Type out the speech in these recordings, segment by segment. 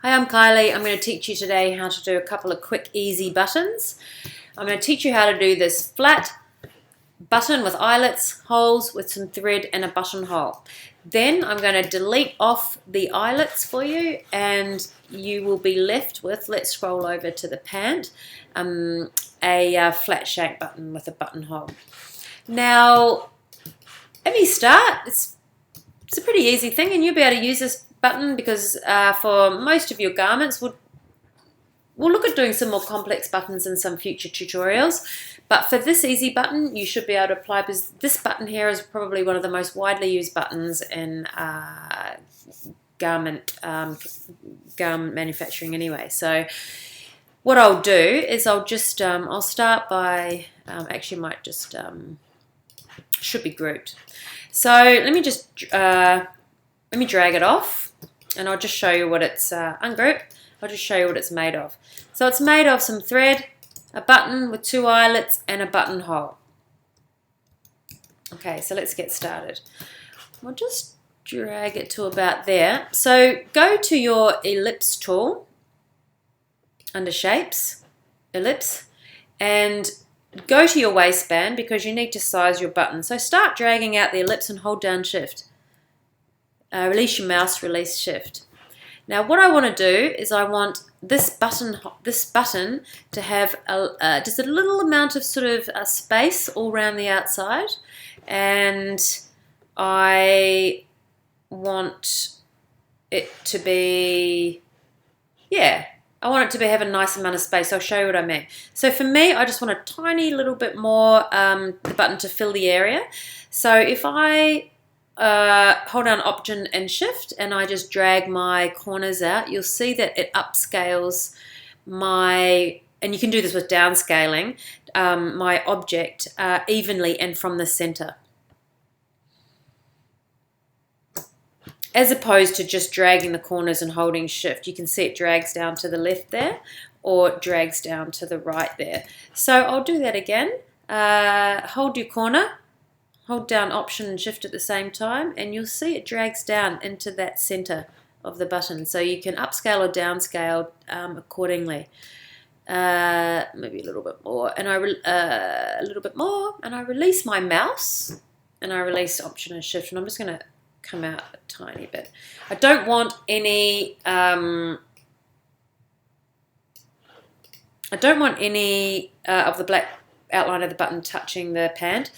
Hi, I'm Kylie. I'm going to teach you today how to do a couple of quick, easy buttons. I'm going to teach you how to do this flat button with eyelets, holes with some thread and a buttonhole. Then I'm going to delete off the eyelets for you and you will be left with, let's scroll over to the pant, a flat shape button with a buttonhole. Now, let me start. It's a pretty easy thing and you'll be able to use this button because for most of your garments, we'll look at doing some more complex buttons in some future tutorials. But for this easy button, you should be able to apply, because this button here is probably one of the most widely used buttons in garment manufacturing anyway. So what I'll do is I'll just, I'll start by, actually might just, should be grouped. So let me just, let me drag it off and I'll just show you what it's, ungroup. I'll just show you what it's made of. So it's made of some thread, a button with two eyelets and a buttonhole. Okay, so let's get started. I'll just drag it to about there. So go to your ellipse tool under shapes, ellipse, and go to your waistband because you need to size your button. So start dragging out the ellipse and hold down shift. Release your mouse, release shift. Now what I want to do is I want this button to have just a little amount of sort of space all around the outside, and I want it to be, I want it to have a nice amount of space. I'll show you what I mean. So for me, I just want a tiny little bit more the button to fill the area. So if I hold down Option and Shift and I just drag my corners out, you'll see that it upscales my, and you can do this with downscaling, my object evenly and from the center, as opposed to just dragging the corners and holding Shift. You can see it drags down to the left there or drags down to the right there. So I'll do that again. Hold your corner, hold down Option and Shift at the same time, and you'll see it drags down into that center of the button. So you can upscale or downscale accordingly. Maybe a little bit more, and a little bit more, and I release my mouse, and I release Option and Shift, and I'm just going to come out a tiny bit. I don't want any. I don't want any of the black outline of the button touching the pant.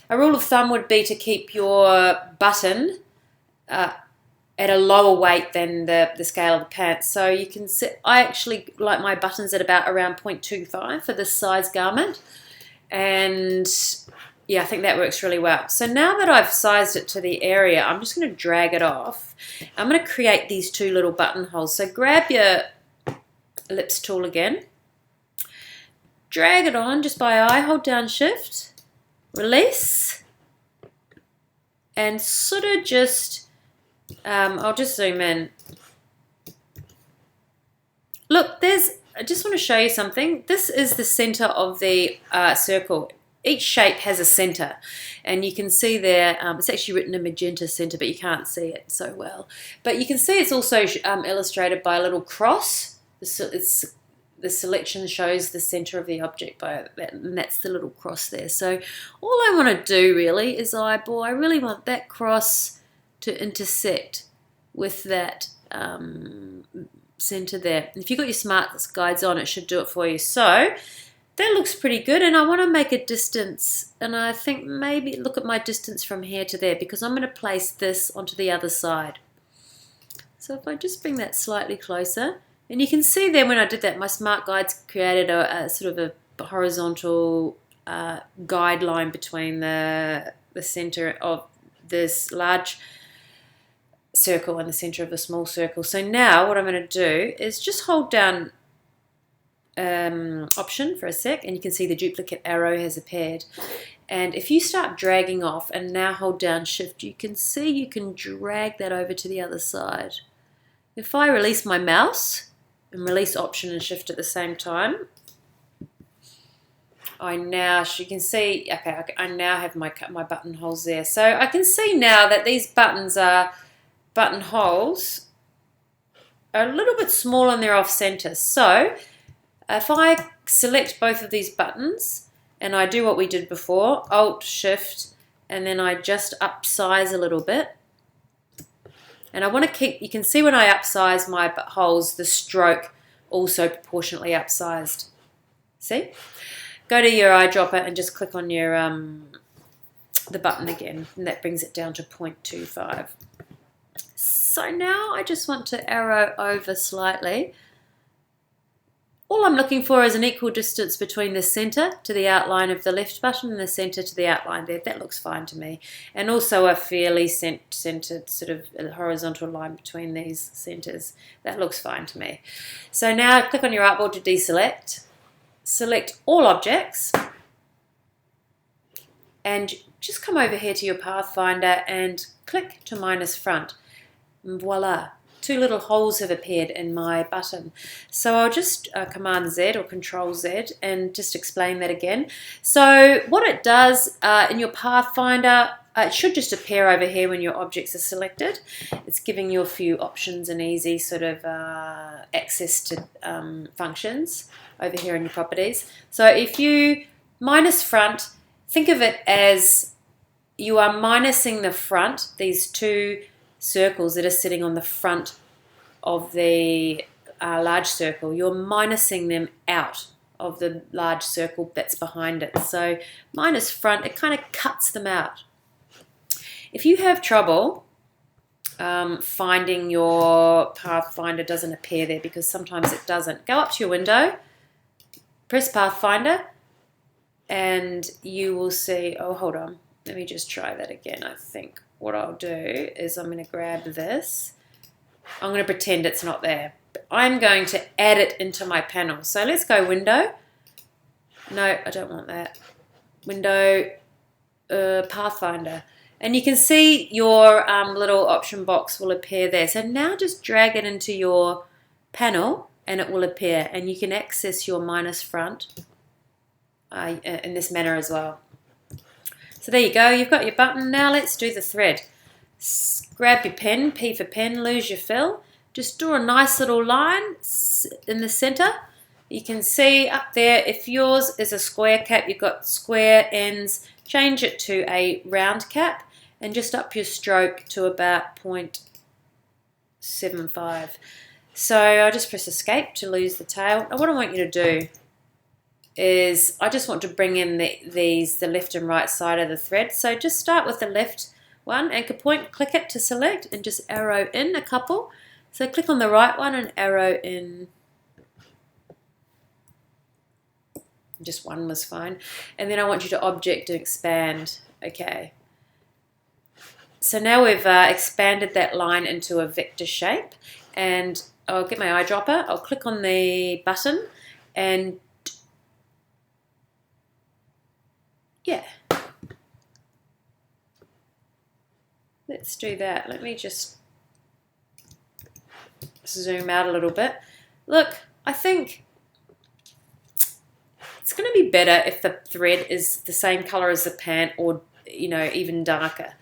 A rule of thumb would be to keep your button at a lower weight than the scale of the pants. So you can see, I actually like my buttons at around 0.25 for this size garment. And yeah, I think that works really well. So now that I've sized it to the area, I'm just going to drag it off. I'm going to create these two little buttonholes. So grab your ellipse tool again. Drag it on just by eye, hold down Shift. Release, and sort of just, I'll just zoom in. Look, I just want to show you something. This is the center of the circle. Each shape has a center, and you can see there, it's actually written in magenta center, but you can't see it so well. But you can see it's also illustrated by a little cross. The selection shows the center of the object by that, and that's the little cross there. So all I want to do really is I really want that cross to intersect with that center there. If you've got your smart guides on, it should do it for you. So that looks pretty good, and I want to make a distance, and I think maybe look at my distance from here to there, because I'm going to place this onto the other side. So if I just bring that slightly closer, and you can see there when I did that, my smart guides created a sort of a horizontal guideline between the center of this large circle and the center of the small circle. So now what I'm going to do is just hold down Option for a sec, and you can see the duplicate arrow has appeared. And if you start dragging off and now hold down Shift, you can see you can drag that over to the other side. If I release my mouse and release Option and Shift at the same time, you can see, okay, I now have my buttonholes there. So I can see now that these buttons are buttonholes a little bit small and they're off center. So if I select both of these buttons and I do what we did before, Alt Shift, and then I just upsize a little bit. And I want to keep, you can see when I upsize my holes, the stroke also proportionately upsized. See? Go to your eyedropper and just click on your the button again, and that brings it down to 0.25. So now I just want to arrow over slightly. All I'm looking for is an equal distance between the center to the outline of the left button and the center to the outline there. That looks fine to me. And also a fairly centered sort of horizontal line between these centers. That looks fine to me. So now click on your artboard to deselect. Select all objects. And just come over here to your Pathfinder and click to minus front. And voila. 2 little holes have appeared in my button. So I'll just Command Z or Control Z and just explain that again. So what it does in your Pathfinder, it should just appear over here when your objects are selected. It's giving you a few options and easy sort of access to functions over here in your properties. So if you minus front, think of it as you are minusing the front, these 2 circles that are sitting on the front of the large circle. You're minusing them out of the large circle that's behind it. So minus front, it kind of cuts them out. If you have trouble finding your Pathfinder doesn't appear there, because sometimes it doesn't, go up to your window, press Pathfinder, and you will see, oh, hold on, let me just try that again. I think what I'll do is I'm going to grab this. I'm going to pretend it's not there. But I'm going to add it into my panel. So let's go Window. No, I don't want that. Window, Pathfinder. And you can see your little option box will appear there. So now just drag it into your panel and it will appear. And you can access your minus front in this manner as well. So there you go, you've got your button. Now let's do the thread. Grab your pen, P for pen, lose your fill. Just draw a nice little line in the center. You can see up there, if yours is a square cap, you've got square ends, change it to a round cap and just up your stroke to about 0.75. So I'll just press escape to lose the tail. And what I want you to do is I just want to bring in the left and right side of the thread. So just start with the left one, anchor point, click it to select and just arrow in a couple. So click on the right one and arrow in. Just one was fine. And then I want you to object and expand. Okay. So now we've expanded that line into a vector shape, and I'll get my eyedropper, I'll click on the button and yeah, let's do that. Let me just zoom out a little bit. Look, I think it's going to be better if the thread is the same color as the pant, or even darker,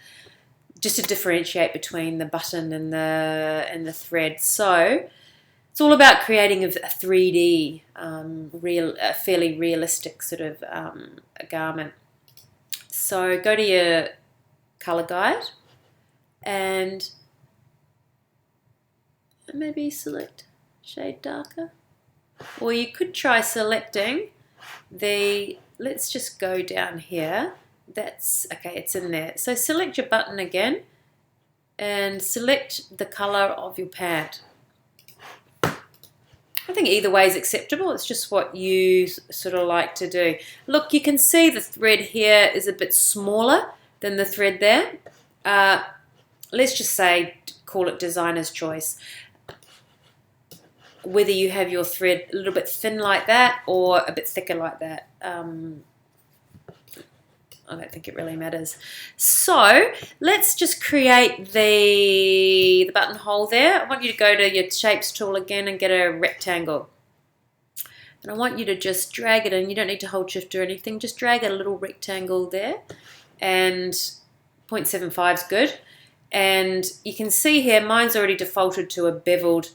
just to differentiate between the button and the thread. So it's all about creating a 3D, a fairly realistic sort of a garment. So go to your color guide and maybe select shade darker. Or you could try selecting let's just go down here. That's okay, it's in there. So select your button again and select the color of your pant. I think either way is acceptable. It's just what you sort of like to do. Look, you can see the thread here is a bit smaller than the thread there. Let's just say, call it designer's choice. Whether you have your thread a little bit thin like that or a bit thicker like that. I don't think it really matters. So let's just create the buttonhole there. I want you to go to your shapes tool again and get a rectangle. And I want you to just drag it in. You don't need to hold shift or anything. Just drag a little rectangle there. And 0.75 is good. And you can see here, mine's already defaulted to a beveled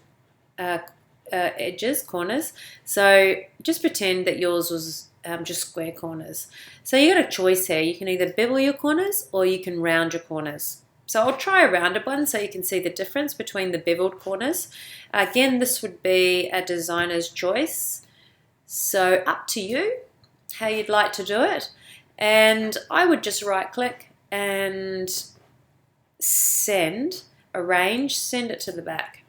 edges, corners. So just pretend that yours was just square corners. So you got a choice here. You can either bevel your corners or you can round your corners. So I'll try a rounded one so you can see the difference between the beveled corners. Again, this would be a designer's choice. So up to you how you'd like to do it. And I would just right click and send, arrange, send it to the back.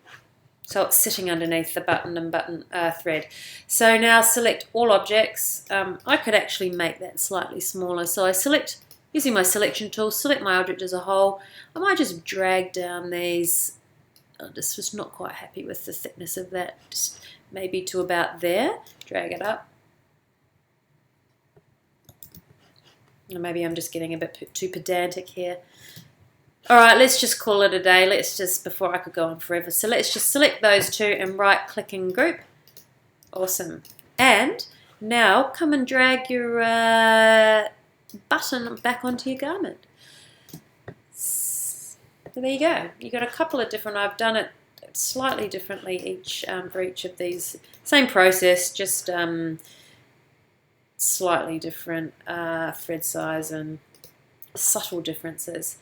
So it's sitting underneath the button and thread. So now select all objects. I could actually make that slightly smaller. So I select, using my selection tool, select my object as a whole. I might just drag down these. I just was not quite happy with the thickness of that. Just maybe to about there. Drag it up. Or maybe I'm just getting a bit too pedantic here. All right, let's just call it a day. Let's just, before I could go on forever. So let's just select those two and right click and group. Awesome. And now come and drag your button back onto your garment. So there you go. You got a couple of different, I've done it slightly differently each for each of these. Same process, just slightly different thread size and subtle differences.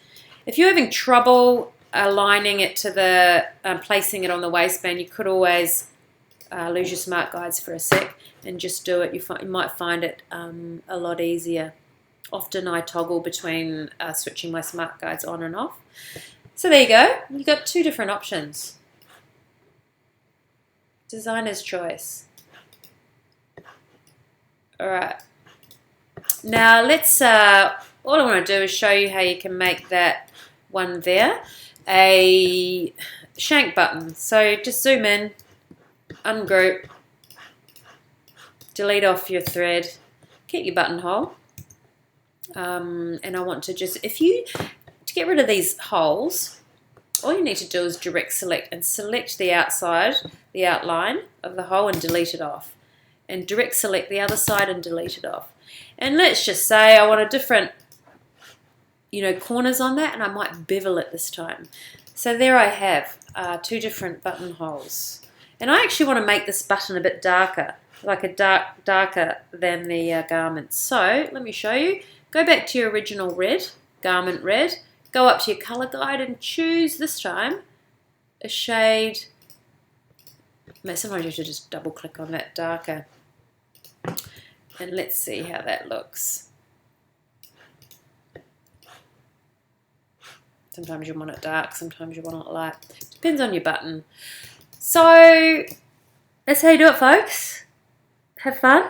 If you're having trouble aligning it to the placing it on the waistband, you could always lose your smart guides for a sec and just do it. You might find it a lot easier. Often I toggle between switching my smart guides on and off. So there you go. You've got two different options. Designer's choice. All right. Now let's, all I want to do is show you how you can make that one there a shank button. So just zoom in, ungroup, delete off your thread, keep your buttonhole. And I want to just, to get rid of these holes, all you need to do is direct select and select the outside, the outline of the hole and delete it off. And direct select the other side and delete it off. And let's just say I want a different, corners on that, and I might bevel it this time. So there I have two different buttonholes. And I actually want to make this button a bit darker, like a darker than the garment. So let me show you. Go back to your original red, garment red. Go up to your color guide and choose this time a shade. Sometimes you should just double click on that darker. And let's see how that looks. Sometimes you want it dark, sometimes you want it light. Depends on your button. So that's how you do it, folks. Have fun.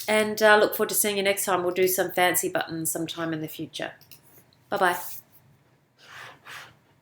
And look forward to seeing you next time. We'll do some fancy buttons sometime in the future. Bye-bye.